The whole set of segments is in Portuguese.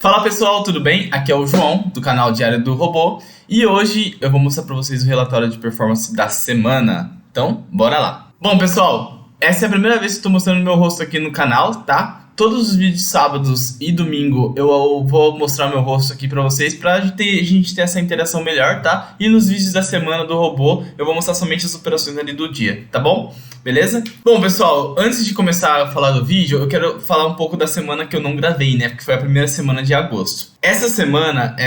Fala pessoal, tudo bem? Aqui é o João, do canal Diário do Robô, e hoje eu vou mostrar para vocês o relatório de performance da semana. Então, bora lá! Bom pessoal, essa é a primeira vez que estou mostrando meu rosto aqui no canal, tá? Todos os vídeos sábados e domingo eu vou mostrar meu rosto aqui pra vocês pra gente ter essa interação melhor, tá? E nos vídeos da semana do robô eu vou mostrar somente as operações ali do dia, tá bom? Beleza? Bom, pessoal, antes de começar a falar do vídeo, eu quero falar um pouco da semana que eu não gravei, né? Porque foi a primeira semana de agosto. Essa semana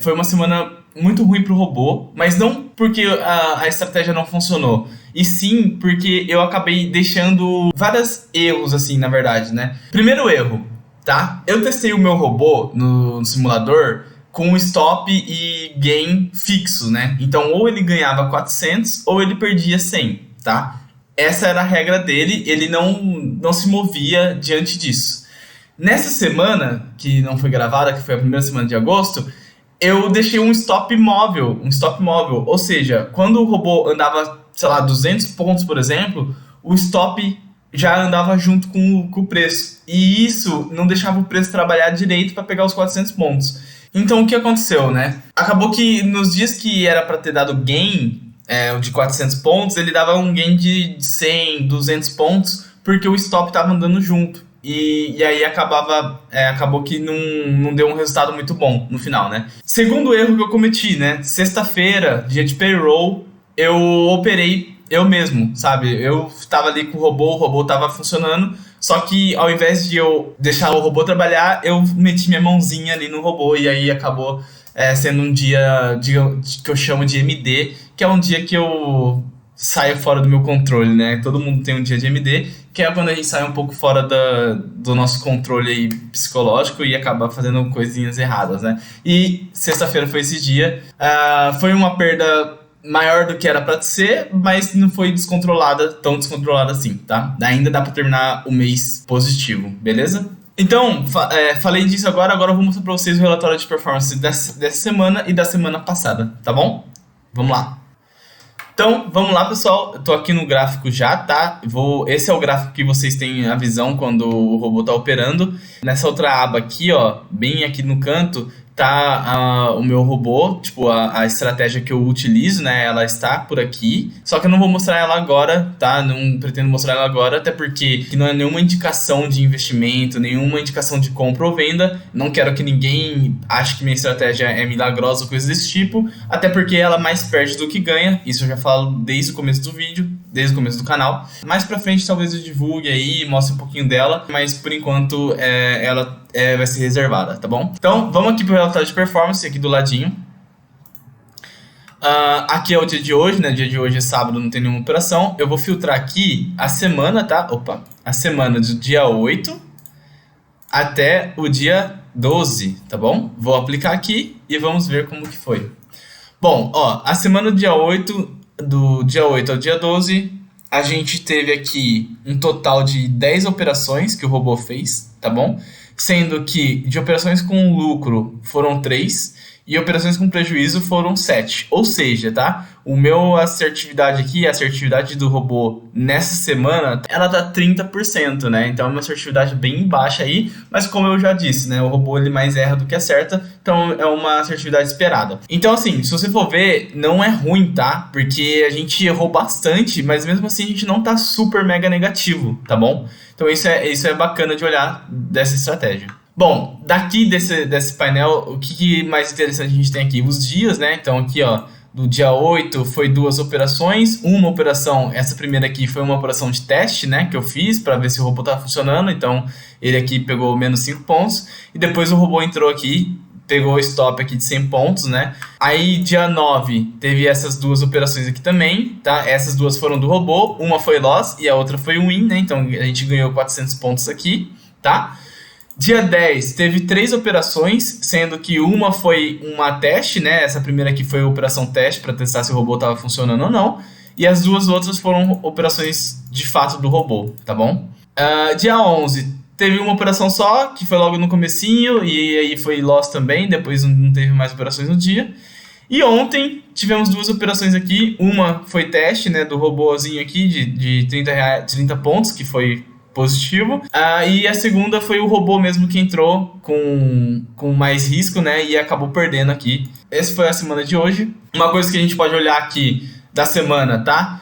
foi uma semana muito ruim pro robô, mas não porque a estratégia não funcionou, e sim porque eu acabei deixando vários erros, assim, na verdade, né? Primeiro erro, tá? Eu testei o meu robô no simulador com stop e gain fixos, né? Então, ou ele ganhava 400 ou ele perdia 100, tá? Essa era a regra dele, ele não se movia diante disso. Nessa semana, que não foi gravada, que foi a primeira semana de agosto, eu deixei um stop móvel, ou seja, quando o robô andava, sei lá, 200 pontos, por exemplo, o stop já andava junto com o preço. E isso não deixava o preço trabalhar direito para pegar os 400 pontos. Então, o que aconteceu, né? Acabou que nos dias que era para ter dado gain de 400 pontos, ele dava um gain de 100, 200 pontos, porque o stop estava andando junto. E aí acabou que não deu um resultado muito bom no final, né? Segundo erro que eu cometi, né? Sexta-feira, dia de payroll, eu operei eu mesmo, sabe? Eu tava ali com o robô tava funcionando, só que ao invés de eu deixar o robô trabalhar, eu meti minha mãozinha ali no robô e aí acabou sendo um dia que eu chamo de MD, que é um dia que eu saio fora do meu controle, né? Todo mundo tem um dia de MD, que é quando a gente sai um pouco fora do nosso controle aí psicológico e acaba fazendo coisinhas erradas, né? E sexta-feira foi esse dia. Foi uma perda maior do que era pra ser, mas não foi tão descontrolada assim, tá? Ainda dá pra terminar o mês positivo, beleza? Então, falei disso agora eu vou mostrar pra vocês o relatório de performance dessa semana e da semana passada, tá bom? Vamos lá. Então, vamos lá, pessoal. Eu tô aqui no gráfico já, tá? Esse é o gráfico que vocês têm a visão quando o robô tá operando. Nessa outra aba aqui, ó, bem aqui no canto, tá o meu robô, tipo, a estratégia que eu utilizo, né? Ela está por aqui. Só que eu não vou mostrar ela agora, tá? Não pretendo mostrar ela agora, até porque não é nenhuma indicação de investimento, nenhuma indicação de compra ou venda. Não quero que ninguém ache que minha estratégia é milagrosa ou coisa desse tipo, até porque ela mais perde do que ganha. Isso eu já falo desde o começo do vídeo, desde o começo do canal. Mais pra frente talvez eu divulgue aí, mostre um pouquinho dela, mas por enquanto ela vai ser reservada, tá bom? Então vamos aqui pro relatório de performance, aqui do ladinho. Aqui é o dia de hoje, né? Dia de hoje é sábado, não tem nenhuma operação. Eu vou filtrar aqui a semana, tá? A semana do dia 8 até o dia 12, tá bom? Vou aplicar aqui e vamos ver como que foi. Bom, ó, a semana do dia 8 ao dia 12, a gente teve aqui um total de 10 operações que o robô fez, tá bom? Sendo que de operações com lucro foram 3 e operações com prejuízo foram 7. Ou seja, tá? O meu assertividade aqui, a assertividade do robô nessa semana, ela tá 30%, né? Então é uma assertividade bem baixa aí, mas como eu já disse, né? O robô ele mais erra do que acerta, então é uma assertividade esperada. Então assim, se você for ver, não é ruim, tá? Porque a gente errou bastante, mas mesmo assim a gente não tá super mega negativo, tá bom? Então isso é bacana de olhar dessa estratégia. Bom, daqui desse painel, o que mais interessante a gente tem aqui? Os dias, né? Então aqui, ó, do dia 8 foi 2 operações. Uma operação, essa primeira aqui foi uma operação de teste, né? Que eu fiz para ver se o robô tava funcionando. Então ele aqui pegou menos 5 pontos. E depois o robô entrou aqui, pegou o stop aqui de 100 pontos, né? Aí dia 9 teve essas 2 operações aqui também, tá? Essas 2 foram do robô, uma foi loss e a outra foi win, né? Então a gente ganhou 400 pontos aqui, tá? Dia 10 teve 3 operações, sendo que uma foi uma teste, né? Essa primeira aqui foi a operação teste para testar se o robô estava funcionando ou não. E as 2 outras foram operações de fato do robô, tá bom? Dia 11 teve uma operação só, que foi logo no comecinho, e aí foi loss também, depois não teve mais operações no dia. E ontem tivemos 2 operações aqui, uma foi teste, né, do robôzinho aqui de 30 pontos, que foi positivo. E a segunda foi o robô mesmo que entrou com mais risco, né? E acabou perdendo aqui. Essa foi a semana de hoje. Uma coisa que a gente pode olhar aqui da semana, tá?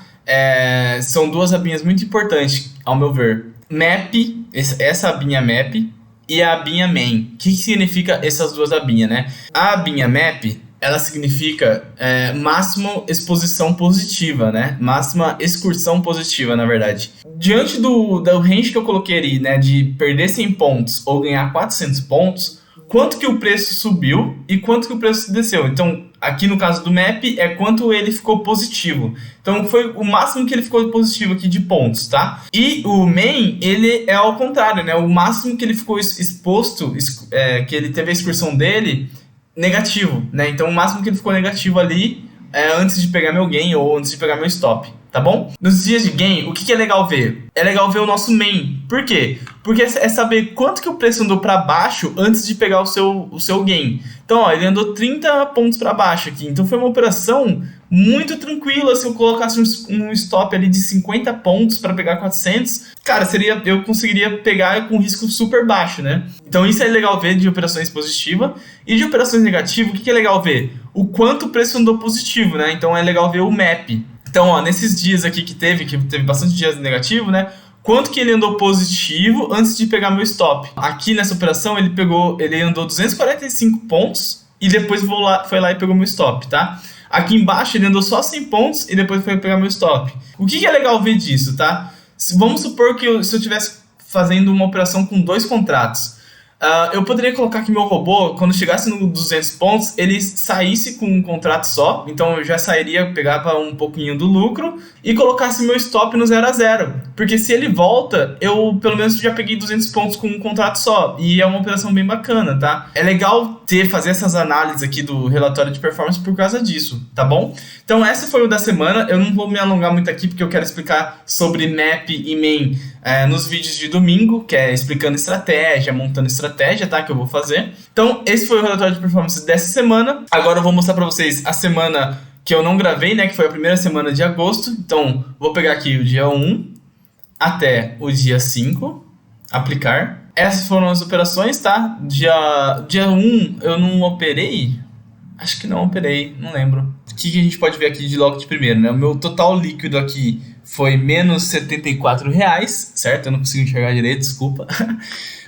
São duas abinhas muito importantes, ao meu ver. Map, essa abinha Map e a abinha Main. O que significa essas duas abinhas, né? A abinha Map, ela significa máxima exposição positiva, né? Máxima excursão positiva, na verdade. Diante do range que eu coloquei ali, né? De perder 100 pontos ou ganhar 400 pontos, quanto que o preço subiu e quanto que o preço desceu. Então, aqui no caso do Map, é quanto ele ficou positivo. Então, foi o máximo que ele ficou positivo aqui de pontos, tá? E o Main, ele é ao contrário, né? O máximo que ele ficou exposto, que ele teve a excursão dele, negativo, né? Então, o máximo que ele ficou negativo ali antes de pegar meu gain ou antes de pegar meu stop, tá bom? Nos dias de gain, o que é legal ver? É legal ver o nosso main. Por quê? Porque é saber quanto que o preço andou para baixo antes de pegar o seu gain. Então, ó, ele andou 30 pontos para baixo aqui. Então, foi uma operação muito tranquila. Se eu colocasse um stop ali de 50 pontos para pegar 400, cara, eu conseguiria pegar com risco super baixo, né? Então, isso é legal ver de operações positivas. E de operações negativas, o que é legal ver? O quanto o preço andou positivo, né? Então, é legal ver o map. Então, ó, nesses dias aqui que teve bastante dias negativo, né? Quanto que ele andou positivo antes de pegar meu stop? Aqui nessa operação ele andou 245 pontos e depois foi lá e pegou meu stop, tá? Aqui embaixo ele andou só 100 pontos e depois foi pegar meu stop. O que é legal ver disso, tá? Vamos supor que se eu estivesse fazendo uma operação com 2 contratos, eu poderia colocar que meu robô, quando chegasse no 200 pontos, ele saísse com um contrato só. Então eu já sairia, pegava um pouquinho do lucro e colocasse meu stop no 0 a 0. Porque se ele volta, eu pelo menos já peguei 200 pontos com um contrato só. E é uma operação bem bacana, tá? É legal fazer essas análises aqui do relatório de performance por causa disso, tá bom? Então essa foi o da semana. Eu não vou me alongar muito aqui porque eu quero explicar sobre Map e Main nos vídeos de domingo, que é explicando estratégia, montando estratégia, tá? Que eu vou fazer. Então, esse foi o relatório de performance dessa semana. Agora eu vou mostrar pra vocês a semana que eu não gravei, né? Que foi a primeira semana de agosto. Então, vou pegar aqui o dia 1 até o dia 5, aplicar. Essas foram as operações, tá? Dia 1 eu não operei. Acho que não operei, não lembro. O que a gente pode ver aqui de logo de primeiro, né? O meu total líquido aqui foi menos R$74, certo? Eu não consigo enxergar direito, desculpa.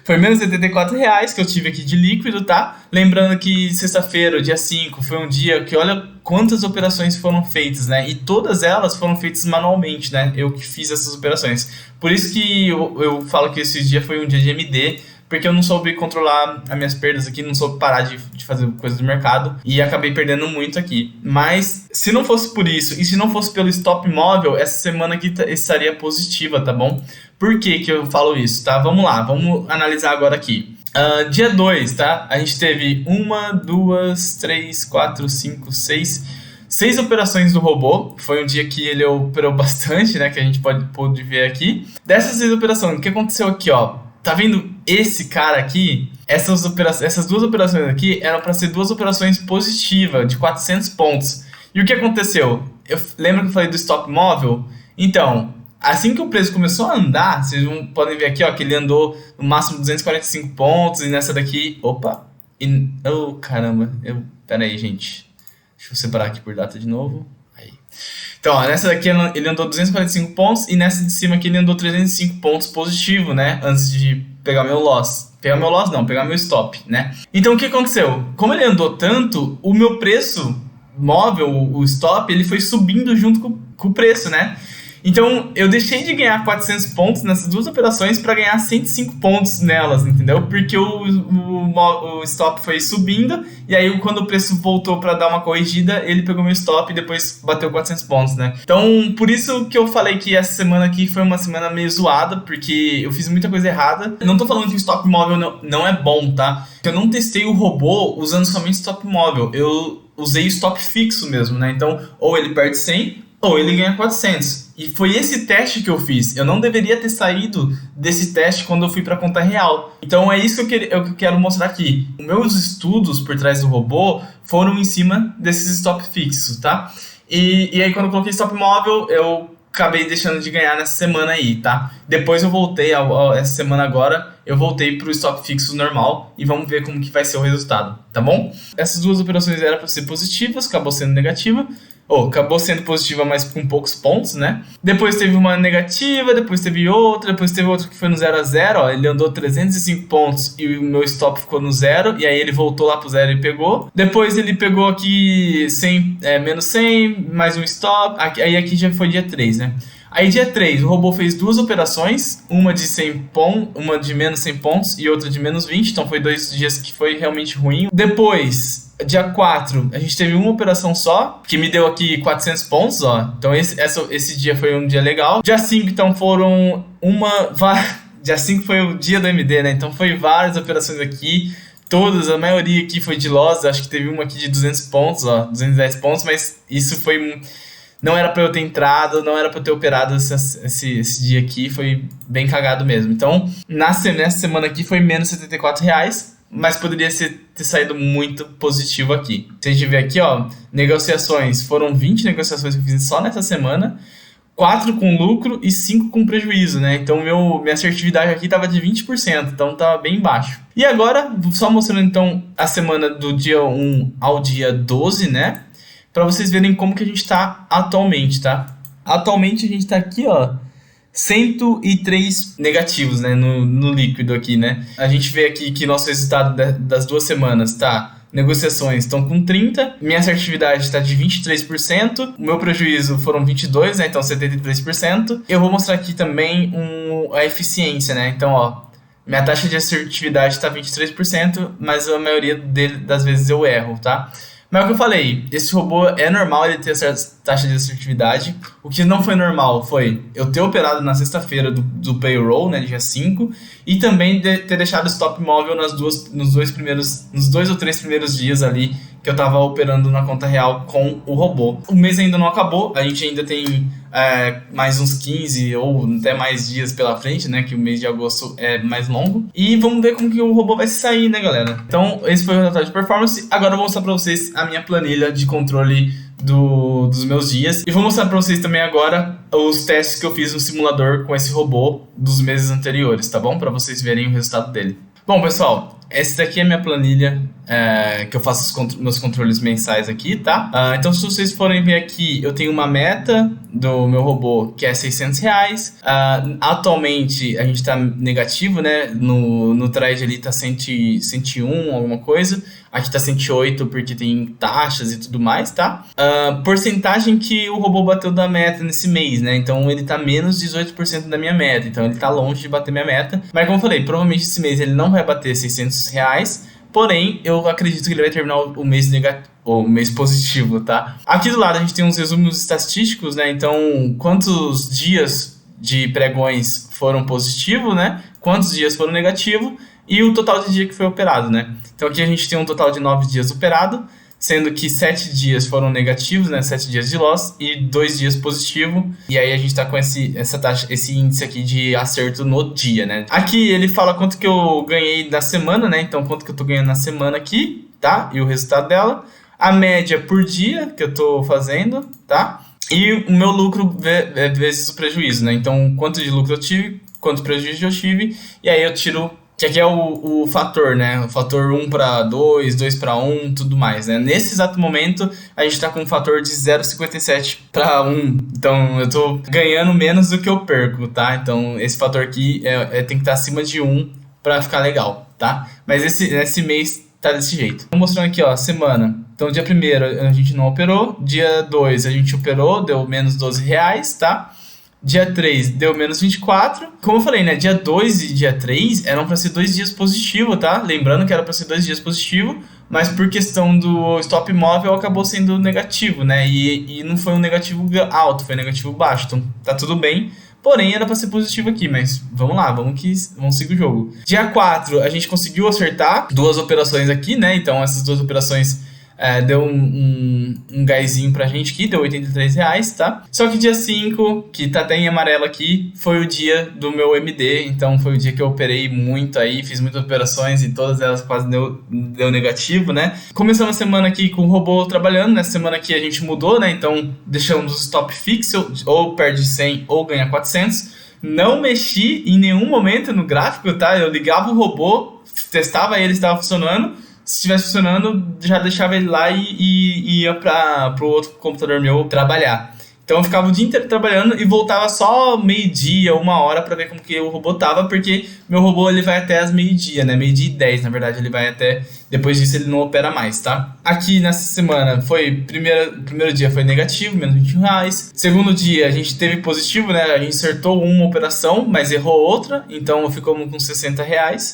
Foi menos R$74 que eu tive aqui de líquido, tá? Lembrando que sexta-feira, dia 5, foi um dia que olha quantas operações foram feitas, né? E todas elas foram feitas manualmente, né? Eu que fiz essas operações. Por isso que eu falo que esse dia foi um dia de MD, porque eu não soube controlar as minhas perdas aqui, não soube parar de fazer coisas do mercado e acabei perdendo muito aqui. Mas se não fosse por isso e se não fosse pelo stop móvel, essa semana aqui estaria positiva, tá bom? Por que que eu falo isso, tá? Vamos lá, vamos analisar agora aqui. Dia 2, tá? A gente teve 1, 2, 3, 4, 5, 6 operações do robô. Foi um dia que ele operou bastante, né? Que a gente pode ver aqui. Dessas 6 operações, o que aconteceu aqui, ó? Tá vendo esse cara aqui? Essas duas operações aqui eram para ser 2 operações positivas, de 400 pontos. E o que aconteceu? Lembra que eu falei do stop móvel? Então, assim que o preço começou a andar, vocês podem ver aqui, ó, que ele andou no máximo 245 pontos. E nessa daqui... Opa! Oh, caramba! Pera aí, gente. Deixa eu separar aqui por data de novo. Aí. Então, ó, nessa daqui ele andou 245 pontos e nessa de cima aqui ele andou 305 pontos positivo, né? Antes de pegar meu loss. Pegar meu stop, né? Então, o que aconteceu? Como ele andou tanto, o meu preço móvel, o stop, ele foi subindo junto com o preço, né? Então, eu deixei de ganhar 400 pontos nessas 2 operações para ganhar 105 pontos nelas, entendeu? Porque o stop foi subindo e aí quando o preço voltou para dar uma corrigida, ele pegou meu stop e depois bateu 400 pontos, né? Então, por isso que eu falei que essa semana aqui foi uma semana meio zoada, porque eu fiz muita coisa errada. Eu não tô falando que o stop móvel não é bom, tá? Eu não testei o robô usando somente stop móvel. Eu usei stop fixo mesmo, né? Então, ou ele perde 100 ou ele ganha 400. E foi esse teste que eu fiz. Eu não deveria ter saído desse teste quando eu fui para a conta real. Então é isso que eu quero mostrar aqui. Os meus estudos por trás do robô foram em cima desses stop fixos, tá? E aí quando eu coloquei stop móvel, eu acabei deixando de ganhar nessa semana aí, tá? Depois eu voltei, essa semana agora, eu voltei pro stop fixo normal e vamos ver como que vai ser o resultado, tá bom? Essas duas operações eram para ser positivas, acabou sendo negativa. Acabou sendo positiva, mas com poucos pontos, né? Depois teve uma negativa, depois teve outra que foi no 0 a 0, ó. Ele andou 305 pontos e o meu stop ficou no 0, e aí ele voltou lá pro 0 e pegou. Depois ele pegou aqui 100, menos 100, mais um stop, aí aqui já foi dia 3, né? Aí dia 3, o robô fez duas operações, uma de 100 pontos, uma de menos 100 pontos e outra de menos 20, então foi 2 dias que foi realmente ruim. Depois, dia 4, a gente teve uma operação só, que me deu aqui 400 pontos, ó. Então esse dia foi um dia legal. Dia 5, então foram dia 5 foi o dia do MD, né? Então foi várias operações aqui. Todas, a maioria aqui foi de loss, acho que teve uma aqui de 200 pontos, ó, 210 pontos, mas isso foi... Não era pra eu ter entrado, não era pra eu ter operado esse dia aqui, foi bem cagado mesmo. Então, nessa semana aqui foi menos R$74, mas poderia ter saído muito positivo aqui. Se a gente ver aqui, ó, negociações, foram 20 negociações que eu fiz só nessa semana, 4 com lucro e 5 com prejuízo, né? Então, minha assertividade aqui tava de 20%, então tava bem baixo. E agora, só mostrando então a semana do dia 1 ao dia 12, né? Para vocês verem como que a gente tá atualmente, tá? Atualmente a gente tá aqui, ó, 103 negativos, né, no líquido aqui, né? A gente vê aqui que nosso resultado das 2 semanas tá... Negociações estão com 30, minha assertividade está de 23%, o meu prejuízo foram 22, né, então 73%. Eu vou mostrar aqui também a eficiência, né? Então, ó, minha taxa de assertividade está 23%, mas a maioria das vezes eu erro, tá? Mas é o que eu falei, esse robô é normal ele ter essa taxa de assertividade. O que não foi normal foi eu ter operado na sexta-feira do payroll, né, dia 5, e também ter deixado o stop móvel nos 2 ou 3 primeiros dias ali que eu tava operando na conta real com o robô. O mês ainda não acabou, a gente ainda tem mais uns 15 ou até mais dias pela frente, né, que o mês de agosto é mais longo. E vamos ver como que o robô vai se sair, né, galera? Então, esse foi o relatório de performance. Agora eu vou mostrar pra vocês a minha planilha de controle dos meus dias. E vou mostrar pra vocês também agora os testes que eu fiz no simulador com esse robô dos meses anteriores, tá bom? Pra vocês verem o resultado dele. Bom, pessoal, essa daqui é a minha planilha que eu faço os meus controles mensais aqui, tá? Então, se vocês forem ver aqui, eu tenho uma meta do meu robô que é R$600. Atualmente, a gente tá negativo, né? No trade ali tá 101, alguma coisa. Aqui tá 108 porque tem taxas e tudo mais, tá? Porcentagem que o robô bateu da meta nesse mês, né? Então, ele tá menos 18% da minha meta. Então, ele tá longe de bater minha meta. Mas, como eu falei, provavelmente esse mês ele não vai bater R$600. Porém, eu acredito que ele vai terminar o mês positivo, tá? Aqui do lado a gente tem uns resumos estatísticos, né? Então, quantos dias de pregões foram positivos, né? Quantos dias foram negativos e o total de dia que foi operado, né? Então, aqui a gente tem um total de 9 dias operado, sendo que 7 dias foram negativos, né? 7 dias de loss e 2 dias positivo. E aí a gente tá com essa taxa, esse índice aqui de acerto no dia, né? Aqui ele fala quanto que eu ganhei na semana, né? Então quanto que eu tô ganhando na semana aqui, tá? E o resultado dela. A média por dia que eu tô fazendo, tá? E o meu lucro vezes o prejuízo, né? Então quanto de lucro eu tive, quanto prejuízo eu tive. E aí eu tiro... Que aqui é o fator, né? O fator 1 para 2, 2 para 1, tudo mais, né? Nesse exato momento, a gente tá com um fator de 0,57 para 1. Então, eu tô ganhando menos do que eu perco, tá? Então, esse fator aqui tem que estar acima de 1 para ficar legal, tá? Mas esse mês tá desse jeito. Vou mostrando aqui, ó, semana. Então, dia 1º a gente não operou. Dia 2 a gente operou, deu menos R$12, tá? Dia 3 deu menos 24. Como eu falei, né? Dia 2 e dia 3 eram para ser 2 dias positivo, tá? Lembrando que era para ser 2 dias positivo, mas por questão do stop móvel acabou sendo negativo, né? E não foi um negativo alto, foi um negativo baixo. Então tá tudo bem. Porém, era para ser positivo aqui, mas vamos lá, vamos seguir o jogo. Dia 4 a gente conseguiu acertar 2 operações aqui, né? Então essas 2 operações deu um gásinho pra gente aqui, deu R$ 83, tá? Só que dia 5, que tá até em amarelo aqui, foi o dia do meu MD, então foi o dia que eu operei muito aí, fiz muitas operações e todas elas quase deu negativo, né? Começamos a semana aqui com o robô trabalhando, nessa semana aqui a gente mudou, né? Então deixamos o stop fixo, ou perde 100 ou ganha 400. Não mexi em nenhum momento no gráfico, tá? Eu ligava o robô, testava ele, estava funcionando. Se estivesse funcionando, já deixava ele lá e ia pro outro computador meu trabalhar. Então eu ficava o dia inteiro trabalhando e voltava só meio-dia, 1 hora pra ver como que o robô tava, porque meu robô ele vai até as meio-dia, né? 12h10, na verdade, ele vai até... Depois disso ele não opera mais, tá? Aqui nessa semana primeiro dia foi negativo, menos R$ 21. Segundo dia a gente teve positivo, né? A gente acertou uma operação, mas errou outra, então ficamos com R$ 60.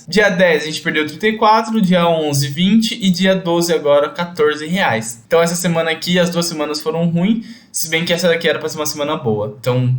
Dia 10 a gente perdeu 34, dia 11, 20 e dia 12 agora R$ 14. Então essa semana aqui, as 2 semanas foram ruins, se bem que essa daqui era pra ser uma semana boa. Então,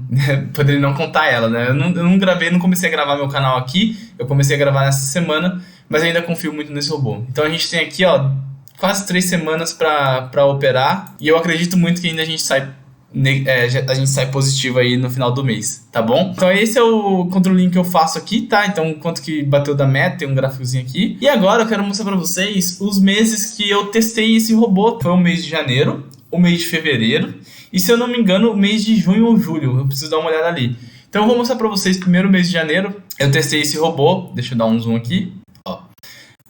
poderia não contar ela, né? Eu não gravei, não comecei a gravar meu canal aqui. Eu comecei a gravar nessa semana, mas ainda confio muito nesse robô. Então a gente tem aqui, ó, quase 3 semanas pra operar. E eu acredito muito que ainda a gente sai positivo aí no final do mês, tá bom? Então esse é o controlinho que eu faço aqui, tá? Então quanto que bateu da meta, tem um gráficozinho aqui. E agora eu quero mostrar pra vocês os meses que eu testei esse robô. Foi o mês de janeiro, o mês de fevereiro e, se eu não me engano, o mês de junho ou julho. Eu preciso dar uma olhada ali. Então eu vou mostrar pra vocês primeiro o mês de janeiro. Eu testei esse robô, deixa eu dar um zoom aqui. Ó.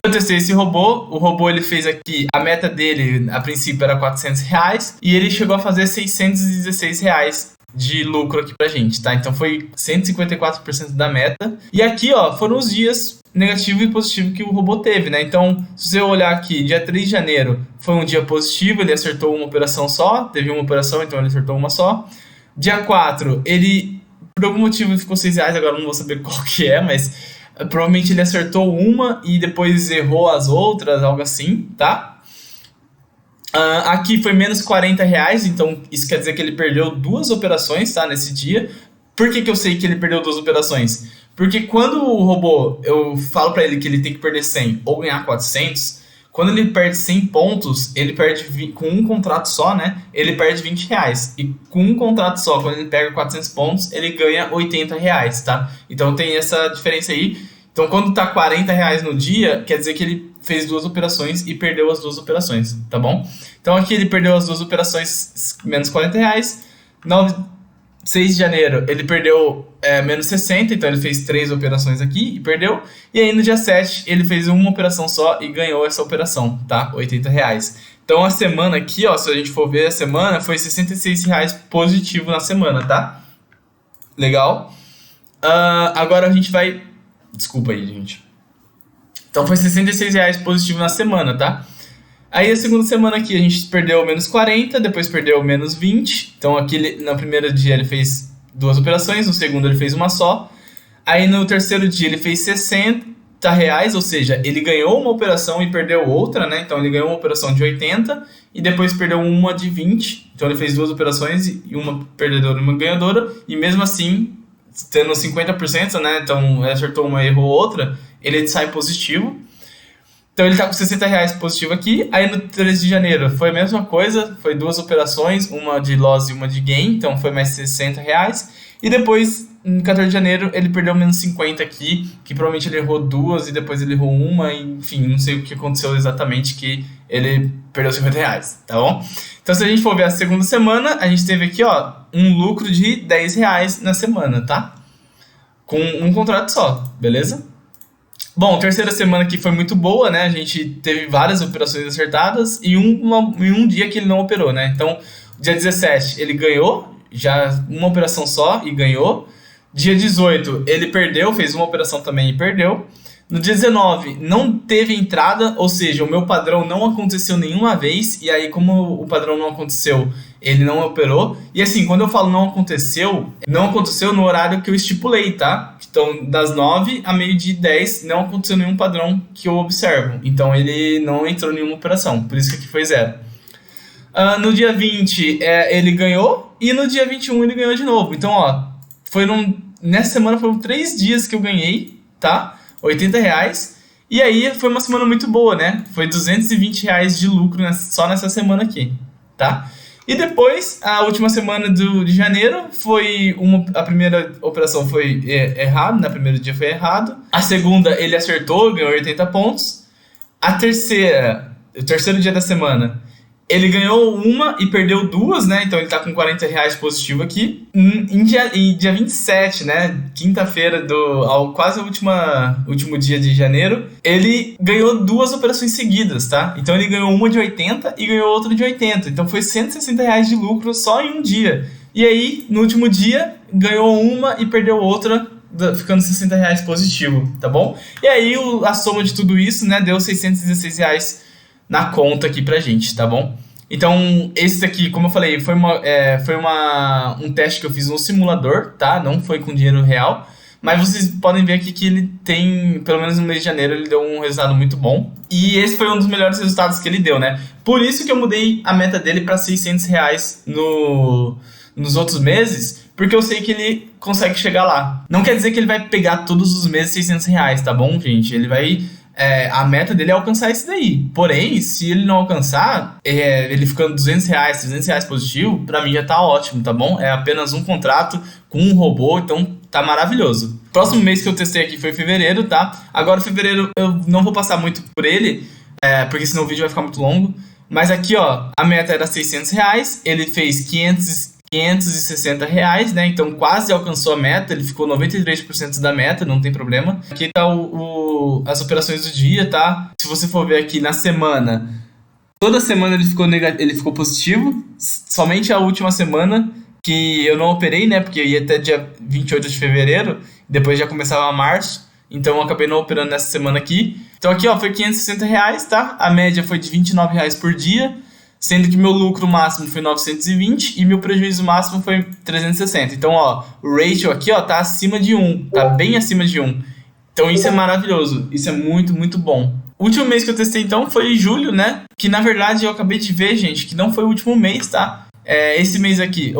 Eu testei esse robô, o robô ele fez aqui, a meta dele a princípio era R$ 400 e ele chegou a fazer R$ 616 de lucro aqui pra gente, tá? Então foi 154% da meta. E aqui, ó, foram os dias negativo e positivo que o robô teve, né? Então, se você olhar aqui, dia 3 de janeiro foi um dia positivo, ele acertou uma operação só, teve uma operação, então ele acertou uma só. Dia 4, ele, por algum motivo, ficou R$ 6, agora não vou saber qual que é, mas provavelmente ele acertou uma e depois errou as outras, algo assim, tá? Aqui foi menos R$ 40, então isso quer dizer que ele perdeu 2 operações, tá? Nesse dia. Por que eu sei que ele perdeu 2 operações? Porque quando o robô, eu falo pra ele que ele tem que perder 100 ou ganhar 400, quando ele perde 100 pontos, ele perde com um contrato só, né? Ele perde R$ 20. E com um contrato só, quando ele pega 400 pontos, ele ganha R$ 80, tá? Então tem essa diferença aí. Então quando tá R$ 40 no dia, quer dizer que ele fez 2 operações e perdeu as 2 operações, tá bom? Então aqui ele perdeu as 2 operações, menos R$ 40. 6 de janeiro ele perdeu menos 60, então ele fez 3 operações aqui e perdeu. E aí no dia 7 ele fez uma operação só e ganhou essa operação, tá? R$ 80. Então a semana aqui, ó, se a gente for ver a semana, foi R$ 66 positivo na semana, tá? Legal. Agora a gente vai... Desculpa aí, gente. Então foi R$ 66 positivo na semana, tá? Aí a segunda semana aqui a gente perdeu menos 40, depois perdeu menos 20. Então aqui no primeiro dia ele fez 2 operações, no segundo ele fez uma só. Aí no terceiro dia ele fez R$ 60, ou seja, ele ganhou uma operação e perdeu outra, né? Então ele ganhou uma operação de 80 e depois perdeu uma de 20. Então ele fez 2 operações e uma perdedora e uma ganhadora. E mesmo assim, tendo 50%, né? Então ele acertou uma e errou outra, ele sai positivo. Então ele tá com R$ 60 positivo aqui. Aí no 13 de janeiro foi a mesma coisa, foi 2 operações, uma de loss e uma de gain, então foi mais R$ 60. E depois, no 14 de janeiro, ele perdeu menos 50 aqui, que provavelmente ele errou 2 e depois ele errou uma, enfim, não sei o que aconteceu exatamente, que ele perdeu R$ 50, tá bom? Então se a gente for ver a segunda semana, a gente teve aqui, ó, um lucro de R$ 10 na semana, tá? Com um contrato só, beleza? Bom, a terceira semana aqui foi muito boa, né? A gente teve várias operações acertadas e um dia que ele não operou, né? Então, dia 17 ele ganhou, já uma operação só e ganhou. Dia 18 ele perdeu, fez uma operação também e perdeu. No dia 19 não teve entrada, ou seja, o meu padrão não aconteceu nenhuma vez. E aí, como o padrão não aconteceu, ele não operou. E assim, quando eu falo não aconteceu no horário que eu estipulei, tá? Então, das 9 a meio-dia 10, não aconteceu nenhum padrão que eu observo. Então, ele não entrou em nenhuma operação, por isso que aqui foi 0. No dia 20, ele ganhou, e no dia 21 ele ganhou de novo. Então, ó, nessa semana foram 3 dias que eu ganhei, tá? R$ 80. E aí foi uma semana muito boa, né? Foi R$ 220 de lucro só nessa semana aqui, tá? E depois, a última semana de janeiro, a primeira operação foi errado, né? Primeiro dia foi errado. A segunda ele acertou, ganhou 80 pontos. O terceiro dia da semana, ele ganhou uma e perdeu duas, né? Então ele tá com R$ 40 positivo aqui. Em dia 27, né? Quinta-feira, quase o último dia de janeiro, ele ganhou duas operações seguidas, tá? Então ele ganhou uma de 80 e ganhou outra de 80. Então foi R$ 160 de lucro só em um dia. E aí, no último dia, ganhou uma e perdeu outra, ficando R$ 60 positivo, tá bom? E aí a soma de tudo isso, né, deu R$ 616 na conta aqui pra gente, tá bom? Então, esse daqui, como eu falei, foi um teste que eu fiz no simulador, tá? Não foi com dinheiro real, mas vocês podem ver aqui que ele tem, pelo menos no mês de janeiro, ele deu um resultado muito bom. E esse foi um dos melhores resultados que ele deu, né? Por isso que eu mudei a meta dele para R$ 600 nos outros meses, porque eu sei que ele consegue chegar lá. Não quer dizer que ele vai pegar todos os meses R$ 600, tá bom, gente? Ele vai... a meta dele é alcançar isso daí. Porém, se ele não alcançar, ele ficando R$ 200, R$ 300 positivo, pra mim já tá ótimo, tá bom? É apenas um contrato com um robô, então tá maravilhoso. Próximo mês que eu testei aqui foi fevereiro, tá? Agora fevereiro eu não vou passar muito por ele, porque senão o vídeo vai ficar muito longo. Mas aqui, ó, a meta era R$ 600, ele fez R$ 560, né? Então quase alcançou a meta, ele ficou 93% da meta, não tem problema. Aqui tá as operações do dia, tá? Se você for ver aqui na semana, toda semana ele ficou positivo, somente a última semana que eu não operei, né? Porque eu ia até dia 28 de fevereiro, depois já começava março, então eu acabei não operando nessa semana aqui. Então aqui, ó, foi R$ 560, tá? A média foi de R$ 29 por dia, sendo que meu lucro máximo foi 920 e meu prejuízo máximo foi 360. Então, ó, o ratio aqui, ó, tá acima de 1, tá bem acima de 1. Então isso é maravilhoso, isso é muito, muito bom. O último mês que eu testei, então, foi julho, né? Que, na verdade, eu acabei de ver, gente, que não foi o último mês, tá? Esse mês aqui,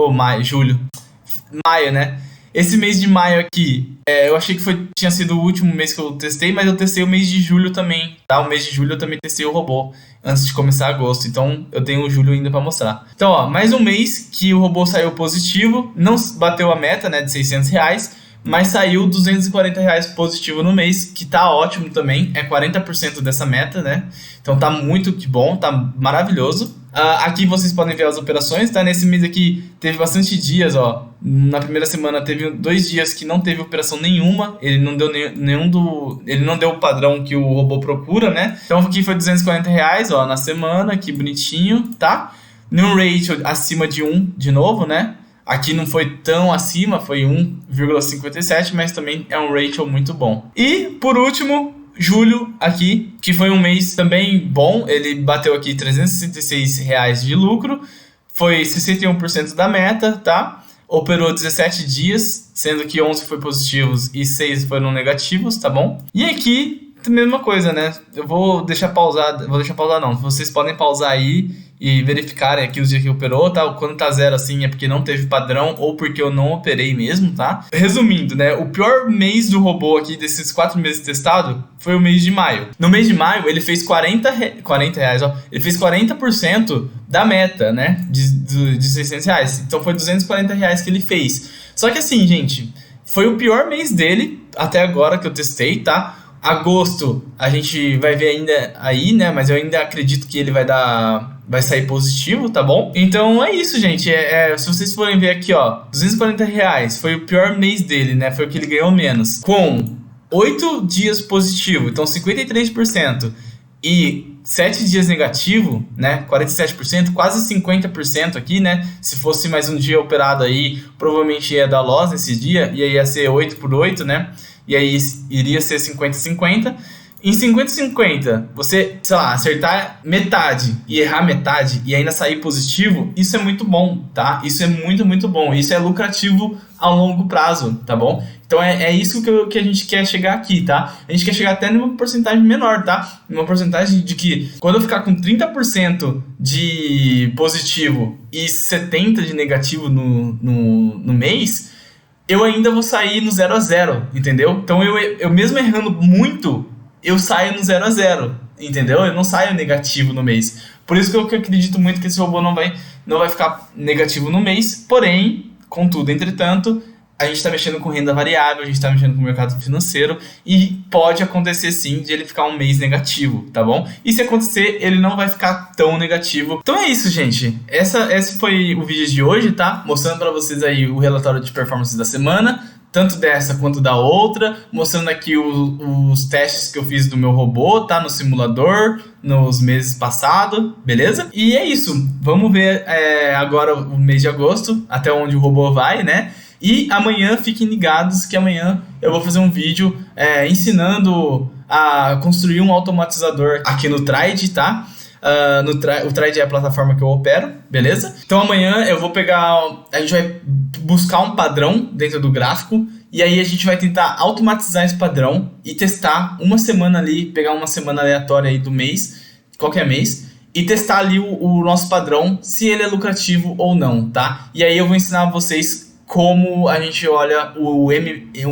maio, né? Esse mês de maio aqui, eu achei que tinha sido o último mês que eu testei, mas eu testei o mês de julho também, tá? O mês de julho eu também testei o robô antes de começar agosto, então eu tenho o julho ainda pra mostrar. Então, ó, mais um mês que o robô saiu positivo, não bateu a meta, né, de R$ 600, mas saiu R$ 240 positivo no mês, que tá ótimo também, é 40% dessa meta, né? Então tá muito que bom, tá maravilhoso. Aqui vocês podem ver as operações, tá? Nesse mês aqui teve bastante dias, ó. Na primeira semana teve 2 dias que não teve operação nenhuma, ele não deu ele não deu o padrão que o robô procura, né? Então aqui foi R$ 240, ó, na semana, que bonitinho, tá? Num ratio acima de 1 de novo, né? Aqui não foi tão acima, foi 1,57, mas também é um ratio muito bom. E, por último, julho aqui, que foi um mês também bom, ele bateu aqui R$ 366 de lucro, foi 61% da meta, tá? Operou 17 dias, sendo que 11 foi positivos e 6 foram negativos, tá bom? E aqui, a mesma coisa, né? Eu vou deixar pausar não, vocês podem pausar aí e verificarem aqui os dias que operou, tá? Quando tá zero assim é porque não teve padrão ou porque eu não operei mesmo, tá? Resumindo, né? O pior mês do robô aqui, desses 4 meses testado, foi o mês de maio. No mês de maio, ele fez R$ 40, ó. Ele fez 40% da meta, né? De R$ 600. Então foi R$ 240 que ele fez. Só que assim, gente, foi o pior mês dele até agora que eu testei, tá? Agosto a gente vai ver ainda aí, né? Mas eu ainda acredito que ele vai sair positivo, tá bom? Então é isso, gente. Se vocês forem ver aqui, ó, R$ 240 foi o pior mês dele, né? Foi o que ele ganhou menos. Com 8 dias positivo, então 53%, e 7 dias negativo, né? 47%, quase 50% aqui, né? Se fosse mais um dia operado aí, provavelmente ia dar loss nesse dia, e aí ia ser 8 por 8, né? E aí iria ser 50-50. Em 50-50, você, sei lá, acertar metade e errar metade e ainda sair positivo, isso é muito bom, tá? Isso é muito, muito bom. Isso é lucrativo a longo prazo, tá bom? Então é isso que a gente quer chegar aqui, tá? A gente quer chegar até numa porcentagem menor, tá? Uma porcentagem de que quando eu ficar com 30% de positivo e 70% de negativo no mês, eu ainda vou sair no 0 a 0, entendeu? Então eu mesmo errando muito, eu saio no 0 a 0, entendeu? Eu não saio negativo no mês. Por isso que eu acredito muito que esse robô não vai ficar negativo no mês, porém, contudo, entretanto, a gente está mexendo com renda variável, a gente está mexendo com o mercado financeiro e pode acontecer sim de ele ficar um mês negativo, tá bom? E se acontecer, ele não vai ficar tão negativo. Então é isso, gente. Esse foi o vídeo de hoje, tá? Mostrando para vocês aí o relatório de performance da semana, tanto dessa quanto da outra, mostrando aqui os testes que eu fiz do meu robô, tá? No simulador, nos meses passados, beleza? E é isso. Vamos ver agora o mês de agosto, até onde o robô vai, né? E amanhã, fiquem ligados que amanhã eu vou fazer um vídeo ensinando a construir um automatizador aqui no Tride, tá? O Tride é a plataforma que eu opero, beleza? Então amanhã eu vou a gente vai buscar um padrão dentro do gráfico e aí a gente vai tentar automatizar esse padrão e testar uma semana ali, pegar uma semana aleatória aí do mês, qualquer mês, e testar ali o nosso padrão, se ele é lucrativo ou não, tá? E aí eu vou ensinar vocês como a gente olha o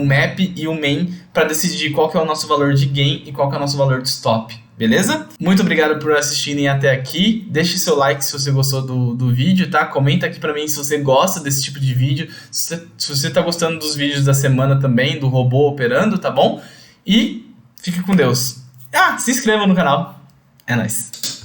map e o main para decidir qual que é o nosso valor de gain e qual que é o nosso valor de stop, beleza? Muito obrigado por assistirem até aqui, deixe seu like se você gostou do vídeo, tá? Comenta aqui para mim se você gosta desse tipo de vídeo, se você tá gostando dos vídeos da semana também, do robô operando, tá bom? E fique com Deus. Se inscreva no canal, é nóis.